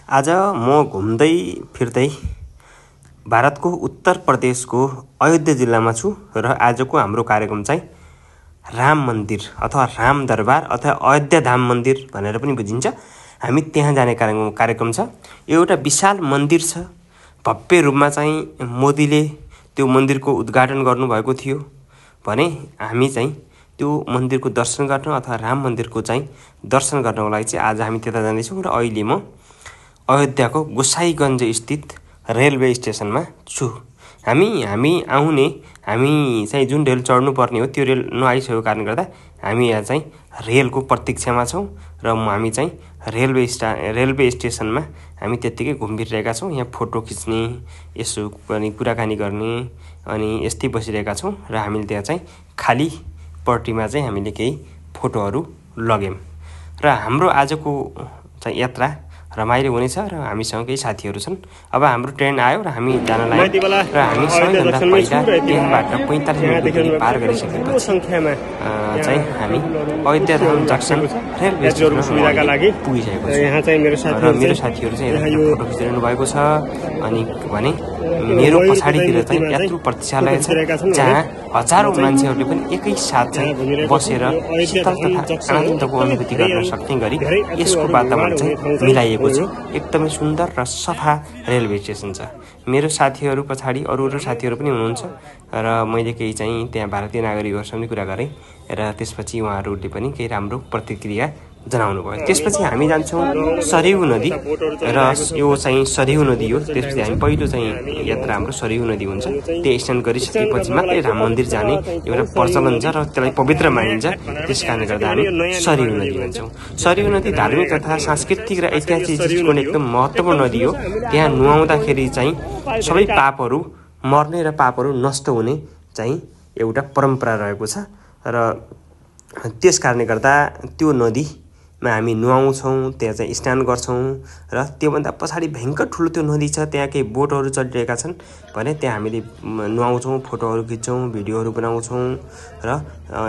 आज म घुम्दै फिर्दै भारतको उत्तर प्रदेशको अयोध्या जिल्लामा छु र आजको हाम्रो कार्यक्रम चाहिँ राम मन्दिर अथवा राम दरबार अथवा अयोध्या धाम मन्दिर भनेर पनि बुझिन्छ। हामी त्यहाँ जाने कार्यक्रम छ। एउटा विशाल मन्दिर छ। भव्य रूपमा चाहिँ मोदीले त्यो मन्दिरको उद्घाटन गर्नुभएको थियो भने हामी चाहिँ त्यो मन्दिरको दर्शन गर्न अथवा राम मन्दिरको चाहिँ दर्शन गर्नको लागि चाहिँ आज हामी त्यता जाँदैछौँ र अहिले म अयोध्याको गोसाईगञ्ज स्थित रेलवे स्टेसनमा छु। हामी चाहिँ जुन रेल चढ्नु पर्ने हो त्यो रेल नआइसकेको कारणले गर्दा हामी यहाँ चाहिँ रेलको प्रतीक्षामा छौँ र हामी चाहिँ रेलवे स्टेसनमा हामी त्यत्तिकै घुमिरहेका छौँ। यहाँ फोटो खिच्ने यसो पनि कुराकानी गर्ने अनि यस्तै बसिरहेका छौँ र हामीले त्यहाँ चाहिँ खाली पट्टीमा चाहिँ हामीले केही फोटोहरू लग्यौँ र हाम्रो आजको चाहिँ यात्रा रमाइलो हुनेछ र हामीसँग केही साथीहरू छन्। अब हाम्रो ट्रेन आयो र हामी जान लाग्यौँ र हामी सबैभन्दा पहिला त्यहाँबाट 45 मिनटको दूरी पार गरिसकेपछि चाहिँ हामी अयोध्या धाम जक्सन रेलवे स्टेसनका लागि पुगिसकेको छौँ। यहाँ चाहिँ मेरो साथीहरू चाहिँ फोटो खिचिरहनु भएको छ। अनि भने मेरो पछाडितिर चाहिँ यात्रु प्रतीक्षालय छ जहाँ हजारौँ मान्छेहरूले पनि एकैसाथ चाहिँ बसेर शीतल तथा आनन्दको अनुभूति गर्न सक्ने गरी यसको वातावरण चाहिँ मिलाइएको छ। एकदमै सुन्दर र सफा रेलवे स्टेसन छ। मेरो साथीहरू पछाडि अरू साथीहरू पनि हुनुहुन्छ र मैले केही चाहिँ त्यहाँ भारतीय नागरिकहरूसँग कुरा गरेँ र त्यसपछि उहाँहरूले पनि केही राम्रो प्रतिक्रिया जनाउनु भयो। त्यसपछि हामी जान्छौँ सरयू नदी र यो चाहिँ सरयू नदी हो। त्यसपछि हामी पहिलो चाहिँ यात्रा हाम्रो सरयू नदी हुन्छ। त्यो स्नान गरिसकेपछि मात्रै राम मन्दिर जाने एउटा प्रचलन छ र त्यसलाई पवित्र मानिन्छ। त्यस कारणले गर्दा हामी सरयू नदी भन्छौँ। सरयू नदी धार्मिक तथा सांस्कृतिक र ऐतिहासिक दृष्टिकोण एकदम महत्त्वपूर्ण नदी हो। त्यहाँ नुहाउँदाखेरि चाहिँ सबै पापहरू मर्ने र पापहरू नष्ट हुने चाहिँ एउटा परम्परा रहेको छ र त्यस कारणले गर्दा त्यो नदीमा हामी नुहाउँछौँ, त्यहाँ चाहिँ स्नान गर्छौँ र त्योभन्दा पछाडि भयङ्कर ठुलो त्यो नदी छ। त्यहाँ केही बोटहरू चलिरहेका छन् भने त्यहाँ हामीले नुहाउँछौँ, फोटोहरू खिच्छौँ, भिडियोहरू बनाउँछौँ र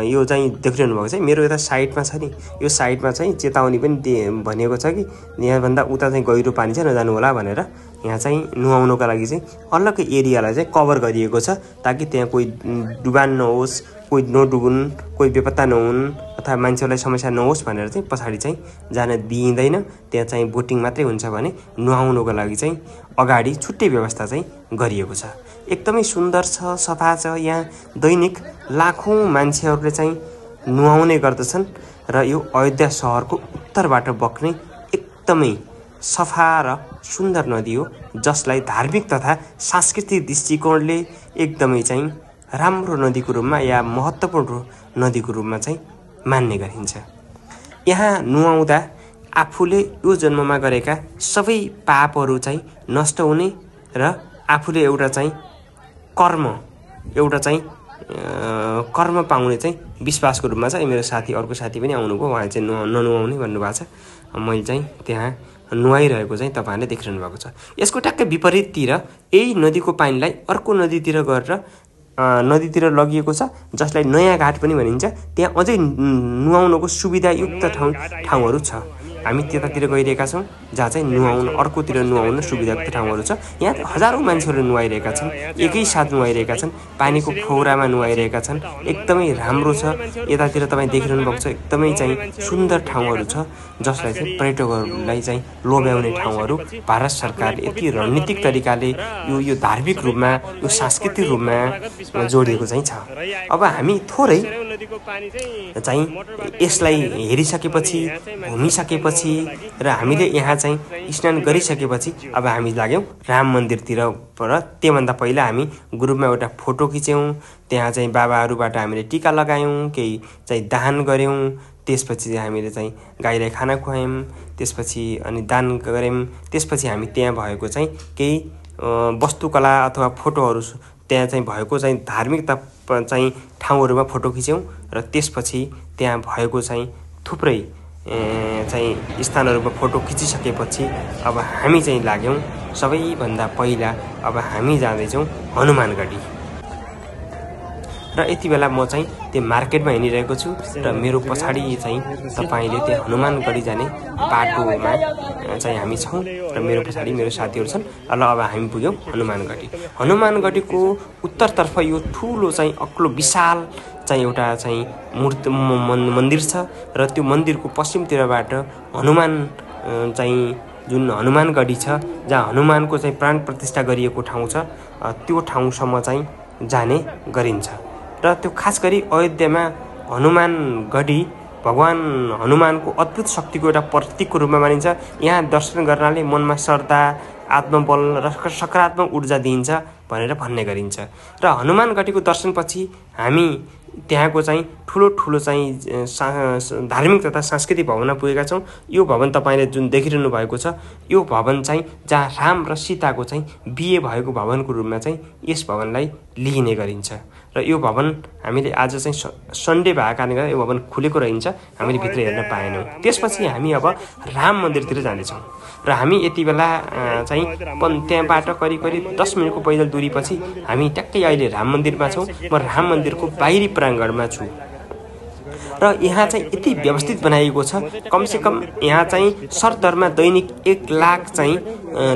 यो चाहिँ देखिरहनु भएको चाहिँ मेरो यता साइडमा छ नि, यो साइडमा चाहिँ चेतावनी पनि भनिएको छ कि यहाँभन्दा उता चाहिँ गहिरो पानी छ नजानु होला भनेर। यहाँ चाहिँ नुहाउनुको लागि चाहिँ अलग्गै एरियालाई चाहिँ कभर गरिएको छ ताकि त्यहाँ कोही डुबान नहोस्, कोही नडुबुन्, कोही बेपत्ता नहुन् अथवा मान्छेहरूलाई समस्या नहोस् भनेर चाहिँ पछाडि चाहिँ जान दिइँदैन। त्यहाँ चाहिँ बोटिङ मात्रै हुन्छ भने नुहाउनुको लागि चाहिँ अगाडि छुट्टै व्यवस्था चाहिँ गरिएको छ। एकदमै सुन्दर छ, सफा छ। यहाँ दैनिक लाखौँ मान्छेहरूले चाहिँ नुहाउने गर्दछन् र यो अयोध्या सहरको उत्तरबाट बग्ने एकदमै सफा र सुन्दर नदी हो जसलाई धार्मिक तथा सांस्कृतिक दृष्टिकोणले एकदमै चाहिँ राम्रो नदीको रूपमा या महत्त्वपूर्ण नदीको रूपमा चाहिँ मान्ने गरिन्छ। यहाँ नुहाउँदा आफूले यो जन्ममा गरेका सबै पापहरू चाहिँ नष्ट हुने र आफूले एउटा चाहिँ कर्म पाउने चाहिँ विश्वासको रूपमा चाहिँ मेरो अर्को साथी पनि आउनुभयो। उहाँ चाहिँ ननुहाउने भन्नुभएको छ। मैले चाहिँ त्यहाँ नुहाइरहेको चाहिँ तपाईँहरूले देखिरहनु भएको छ। यसको ट्याक्कै विपरीततिर यही नदीको पानीलाई अर्को नदीतिर लगिएको छ जसलाई नयाँ घाट पनि भनिन्छ। त्यहाँ अझै नुहाउनको सुविधायुक्त ठाउँहरू छ। हामी त्यतातिर गइरहेका छौँ जहाँ चाहिँ अर्कोतिर नुहाउन सुविधायुक्त ठाउँहरू छ। यहाँ हजारौँ मान्छेहरू नुहाइरहेका छन्, एकैसाथ नुहाइरहेका छन्, पानीको फोहरामा नुहाइरहेका छन्। एकदमै राम्रो छ। यतातिर तपाईँ देखिरहनु भएको छ एकदमै चाहिँ सुन्दर ठाउँहरू छ जसलाई चाहिँ पर्यटकहरूलाई चाहिँ लोभ्याउने ठाउँहरू भारत सरकारले यति रणनीतिक तरिकाले यो धार्मिक रूपमा यो सांस्कृतिक रूपमा जोडिएको चाहिँ छ। अब हामी थोरै चाहिँ यसलाई हेरिसकेपछि घुमिसकेपछि र हामीले यहाँ चाहिँ स्नान गरिसकेपछि अब हामी लाग्यौँ राम मन्दिरतिर र त्योभन्दा पहिला हामी ग्रुपमा एउटा फोटो खिच्यौँ। त्यहाँ चाहिँ बाबाहरूबाट हामीले टिका लगायौँ, केही चाहिँ दान गऱ्यौँ। त्यसपछि हामीले चाहिँ गाईलाई खाना खुवायौँ, त्यसपछि अनि दान गऱ्यौँ। त्यसपछि हामी त्यहाँ भएको चाहिँ केही वस्तुकला अथवा फोटोहरू त्यहाँ चाहिँ भएको चाहिँ धार्मिक चाहिँ ठाउँहरूमा फोटो खिच्यौँ र त्यसपछि त्यहाँ भएको चाहिँ थुप्रै चाहिँ स्थानहरूमा फोटो खिचिसकेपछि अब हामी चाहिँ लाग्यौँ सबैभन्दा पहिला अब हामी जाँदैछौँ हनुमानगढी र यति बेला म चाहिँ त्यो मार्केटमा हिँडिरहेको छु र मेरो पछाडि चाहिँ तपाईले त्यो हनुमानगढी जाने बाटोमा चाहिँ हामी छौं र मेरो पछाडि मेरो साथीहरु छन्। ल अब हामी पुग्यौं हनुमानगढी। हनुमानगढीको उत्तरतर्फ यो ठूलो चाहिँ अग्लो विशाल चाहिँ एउटा चाहिँ मूर्ति मन्दिर छ र त्यो मन्दिरको पश्चिमतिरबाट हनुमान चाहिँ जुन हनुमानगढी छ जहाँ हनुमानको चाहिँ प्राण प्रतिष्ठा गरिएको ठाउँ छ त्यो ठाउँसम्म चाहिँ जाने गरिन्छ। र त्यो खास गरी अयोध्यामा हनुमानगढी भगवान हनुमानको अद्भुत शक्तिको एउटा प्रतीकको रूपमा मानिन्छ। यहाँ दर्शन गर्नाले मनमा श्रद्धा, आत्मबल र सकारात्मक ऊर्जा दिइन्छ भनेर भन्ने गरिन्छ। र हनुमानगढीको दर्शनपछि हामी त्यहाँको चाहिँ ठूलो चाहिँ धार्मिक तथा सांस्कृतिक भवनमा पुगेका छौं। यो भवन तपाईले जुन देखिरहनु भएको छ यो भवन चाहिँ जहाँ राम र सीताको चाहिँ बिहे भएको भवनको रूपमा चाहिँ यस भवनलाई लिइने गरिन्छ। र यो भवन हामीले आज चाहिँ सन्डे भएको कारणले गर्दा यो भवन खुलेको रहन्छ, हामीले भित्र हेर्न पाएनौं। त्यसपछि हामी अब राम मन्दिरतिर जानेछौं र हामी यति बेला चाहिँ त्यहाँबाट करिब 10 मिनेटको पैदल दूरीपछि हामी ट्याक्कै अहिले राम मन्दिरमा छौं। म राम मन्दिरको बाहिरी प्राङ्गणमा छु र यहाँ चाहिँ यति व्यवस्थित बनाइएको छ। कमसे कम यहाँ चाहिँ सरदरमा दैनिक 1 लाख चाहिँ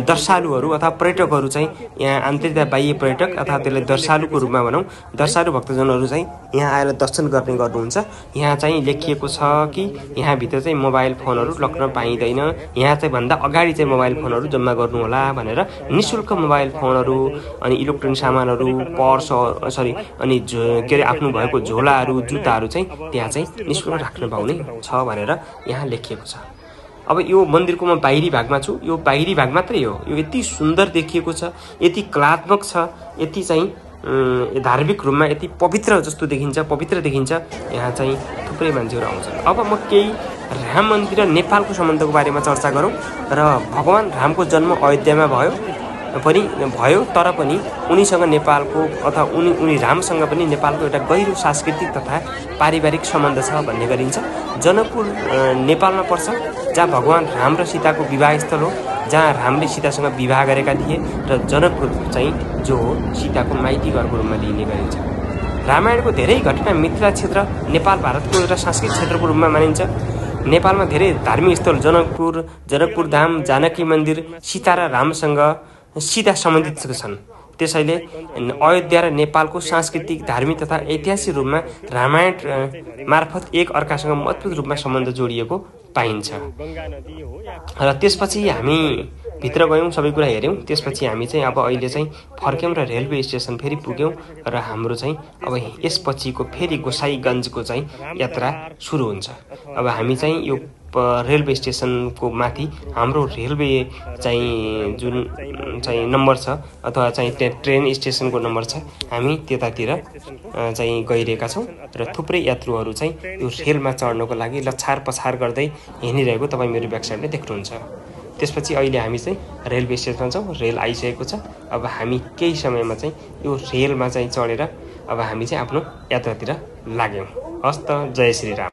दर्शालुहरू अथवा पर्यटकहरू चाहिँ यहाँ आन्तरिक तथा बाह्य पर्यटक अथवा त्यसलाई दर्शालुको रूपमा भनौं दर्शालु भक्तजनहरू चाहिँ यहाँ आएर दर्शन गर्ने गर्नुहुन्छ। यहाँ चाहिँ लेखिएको छ कि यहाँ भित्र चाहिँ मोबाइल फोनहरू लग्न पाइँदैन। यहाँ चाहिँ भन्दा अगाडि चाहिँ मोबाइल फोनहरू जम्मा गर्नु होला भनेर निशुल्क मोबाइल फोनहरू अनि इलेक्ट्रोनिक सामानहरू पर्स अनि के रे आफ्नो भएको झोलाहरू जुत्ताहरू चाहिँ त्यहाँ चाहिँ निशुल्क राख्न पाउने छ भनेर यहाँ लेखिएको छ। अब यो मन्दिरको म बाहिरी भागमा छु। यो बाहिरी भाग मात्रै हो, यो यति सुन्दर देखिएको छ, यति कलात्मक छ, यति चाहिँ धार्मिक रूपमा यति पवित्र जस्तो देखिन्छ, पवित्र देखिन्छ। यहाँ चाहिँ थुप्रै मान्छेहरू आउँछन्। अब म केही राम मन्दिर र नेपालको सम्बन्धको बारेमा चर्चा गरौँ। र भगवान रामको जन्म अयोध्यामा भयो तर पनि उनीसँग नेपालको अथवा उनी रामसँग पनि नेपालको एउटा गहिरो सांस्कृतिक तथा पारिवारिक सम्बन्ध छ भन्ने गरिन्छ। जनकपुर नेपालमा पर्छ जहाँ भगवान राम र सीताको विवाह स्थल हो, जहाँ रामले सीतासँग विवाह गरेका थिए र जनकपुर चाहिँ जो हो सीताको माइती घरको रूपमा लिइने गरिन्छ। रामायणको धेरै घटना मिथिला क्षेत्र नेपाल भारतको एउटा सांस्कृतिक क्षेत्रको रूपमा मानिन्छ। नेपालमा धेरै धार्मिक स्थल जनकपुर धाम, जानकी मन्दिर सीता र रामसँग सीधा सम्बन्धित छन्। त्यसैले अयोध्या र नेपालको सांस्कृतिक, धार्मिक तथा ऐतिहासिक रूपमा रामायण मार्फत एक अर्कासँग मजबुत रूपमा सम्बन्ध जोडिएको पाइन्छ। र त्यसपछि हामी भित्र गयौं, सबै कुरा हेर्यौं। त्यसपछि हामी चाहिँ अब अहिले चाहिँ फर्क्यौं र रेलवे स्टेसन फेरि पुग्यौं र हाम्रो चाहिँ अब यसपछिको फेरि गोसाईगञ्जको चाहिँ यात्रा सुरु हुन्छ। अब हामी चाहिँ यो रेलवे स्टेसनको माथि हाम्रो रेलवे चाहिँ जुन चाहिँ नम्बर छ अथवा चाहिँ ट्रेन स्टेसनको नम्बर छ, हामी त्यतातिर चाहिँ गइरहेका छौं र थुप्रै यात्रुहरू चाहिँ यो रेलमा चढ्नको लागि लछार पछार गर्दै हिँडिरहेको तपाई मेरो ब्याक साइडले देख्नुहुन्छ। त्यसपछि अहिले हामी चाहिँ रेलवे स्टेसनमा छौं, रेल आइसकेको छ। अब हामी केही समयमा चाहिँ यो रेलमा चाहिँ चढेर अब हामी चाहिँ आफ्नो यात्रातिर लाग्यौं। हस्त, जय श्री राम।